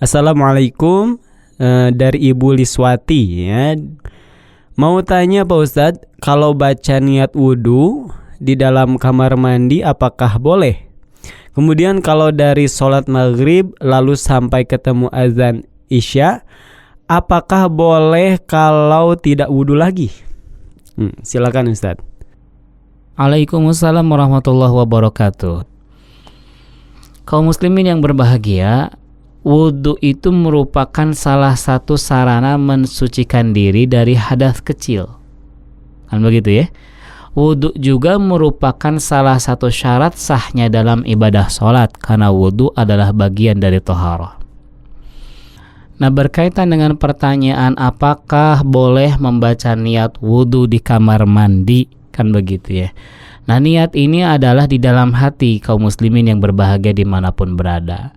Assalamualaikum, dari Ibu Liswati ya. Mau tanya Pak Ustadz, kalau baca niat wudhu di dalam kamar mandi apakah boleh? Kemudian kalau dari sholat maghrib lalu sampai ketemu azan isya, apakah boleh kalau tidak wudhu lagi? Silakan Ustadz. Waalaikumsalam warahmatullahi wabarakatuh. Kaum muslimin yang berbahagia, wudhu itu merupakan salah satu sarana mensucikan diri dari hadas kecil. Kan begitu ya? Wudhu juga merupakan salah satu syarat sahnya dalam ibadah sholat, karena wudhu adalah bagian dari thaharah. Nah, berkaitan dengan pertanyaan apakah boleh membaca niat wudhu di kamar mandi, kan begitu ya. Nah, niat ini adalah di dalam hati kaum muslimin yang berbahagia dimanapun berada.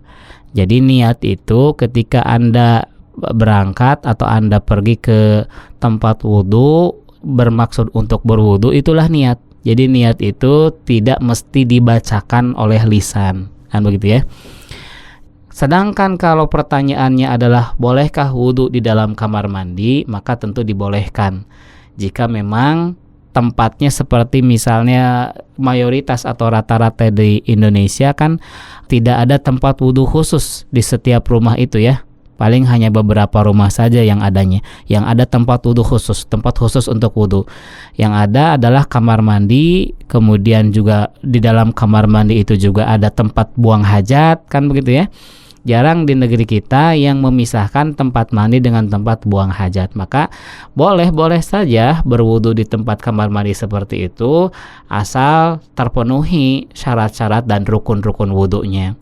Jadi niat itu ketika Anda berangkat atau Anda pergi ke tempat wudhu bermaksud untuk berwudhu, itulah niat. Jadi niat itu tidak mesti dibacakan oleh lisan, kan begitu ya. Sedangkan kalau pertanyaannya adalah bolehkah wudhu di dalam kamar mandi, maka tentu dibolehkan. Jika memang tempatnya seperti misalnya mayoritas atau rata-rata di Indonesia kan tidak ada tempat wudhu khusus di setiap rumah itu ya. Paling hanya beberapa rumah saja yang adanya, yang ada tempat wudhu khusus, tempat khusus untuk wudhu. Yang ada adalah kamar mandi, kemudian juga di dalam kamar mandi itu juga ada tempat buang hajat, kan begitu ya. Jarang di negeri kita yang memisahkan tempat mandi dengan tempat buang hajat. Maka boleh saja berwudu di tempat kamar mandi seperti itu, asal terpenuhi syarat-syarat dan rukun-rukun wudunya.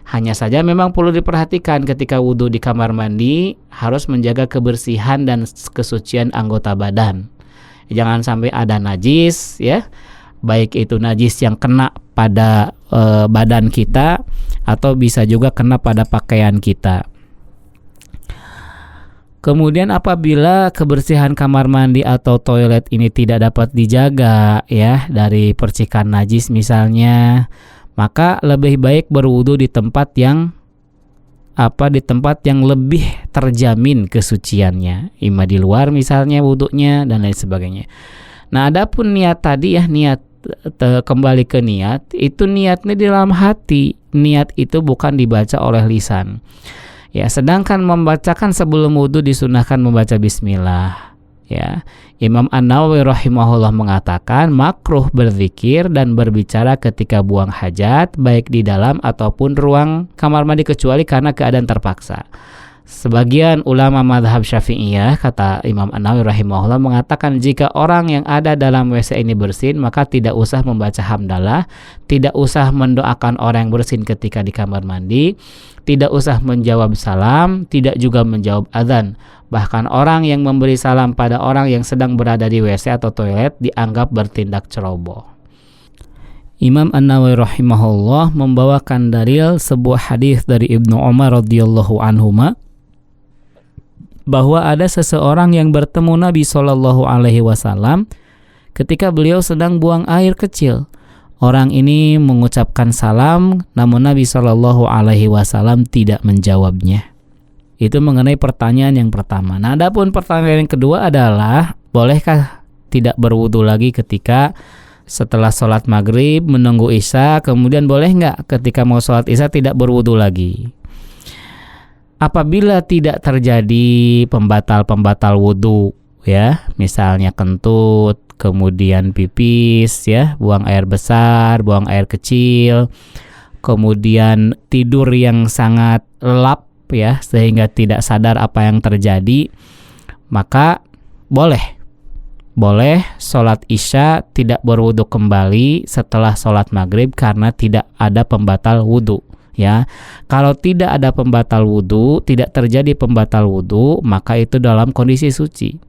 Hanya saja memang perlu diperhatikan ketika wudu di kamar mandi, harus menjaga kebersihan dan kesucian anggota badan. Jangan sampai ada najis ya, baik itu najis yang kena pada badan kita atau bisa juga kena pada pakaian kita. Kemudian apabila kebersihan kamar mandi atau toilet ini tidak dapat dijaga ya dari percikan najis misalnya, maka lebih baik berwudu di tempat yang lebih terjamin kesuciannya, ima di luar misalnya wudunya dan lain sebagainya. Nah, adapun niat tadi ya, kembali ke niat, itu niatnya di dalam hati. Niat itu bukan dibaca oleh lisan. Ya, sedangkan membacakan sebelum wudu disunahkan membaca bismillah. Ya, Imam An-Nawawi rahimahullah mengatakan makruh berzikir dan berbicara ketika buang hajat baik di dalam ataupun ruang kamar mandi kecuali karena keadaan terpaksa. Sebagian ulama mazhab Syafi'iyah, kata Imam An-Nawawi rahimahullah, mengatakan jika orang yang ada dalam WC ini bersin, maka tidak usah membaca hamdalah, tidak usah mendoakan orang yang bersin ketika di kamar mandi, tidak usah menjawab salam, tidak juga menjawab azan. Bahkan orang yang memberi salam pada orang yang sedang berada di WC atau toilet dianggap bertindak ceroboh. Imam An-Nawawi rahimahullah membawakan dalil sebuah hadis dari Ibnu Umar radhiyallahu anhuma bahwa ada seseorang yang bertemu Nabi SAW ketika beliau sedang buang air kecil. Orang ini mengucapkan salam, namun Nabi SAW tidak menjawabnya. Itu mengenai pertanyaan yang pertama. Nah, adapun pertanyaan yang kedua adalah bolehkah tidak berwudu lagi ketika setelah sholat maghrib menunggu isya, kemudian boleh nggak ketika mau sholat isya tidak berwudu lagi? Apabila tidak terjadi pembatal wudu ya, misalnya kentut, kemudian pipis ya, buang air besar, buang air kecil, kemudian tidur yang sangat lelap ya sehingga tidak sadar apa yang terjadi, maka boleh sholat isya tidak berwudu kembali setelah sholat maghrib karena tidak ada pembatal wudu. Ya, kalau tidak ada pembatal wudu, tidak terjadi pembatal wudu, maka itu dalam kondisi suci.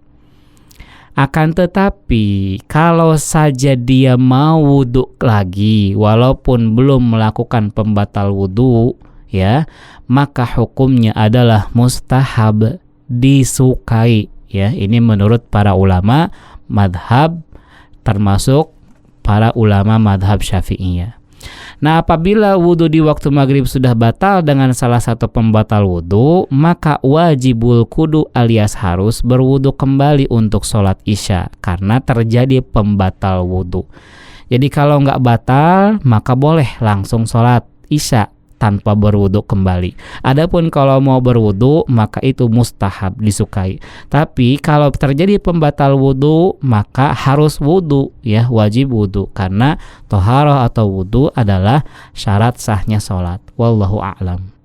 Akan tetapi kalau saja dia mau wudu lagi, walaupun belum melakukan pembatal wudu, ya, maka hukumnya adalah mustahab, disukai. Ya, ini menurut para ulama madhab, termasuk para ulama madhab Syafi'iyah. Nah, apabila wudhu di waktu maghrib sudah batal dengan salah satu pembatal wudhu, maka wajibul kudu alias harus berwudhu kembali untuk sholat isya karena terjadi pembatal wudhu. Jadi kalau nggak batal, maka boleh langsung sholat isya tanpa berwudhu kembali. Adapun kalau mau berwudhu, maka itu mustahab, disukai. Tapi kalau terjadi pembatal wudhu, maka harus wudhu, ya, wajib wudhu, karena toharoh atau wudhu adalah syarat sahnya sholat. Wallahu a'lam.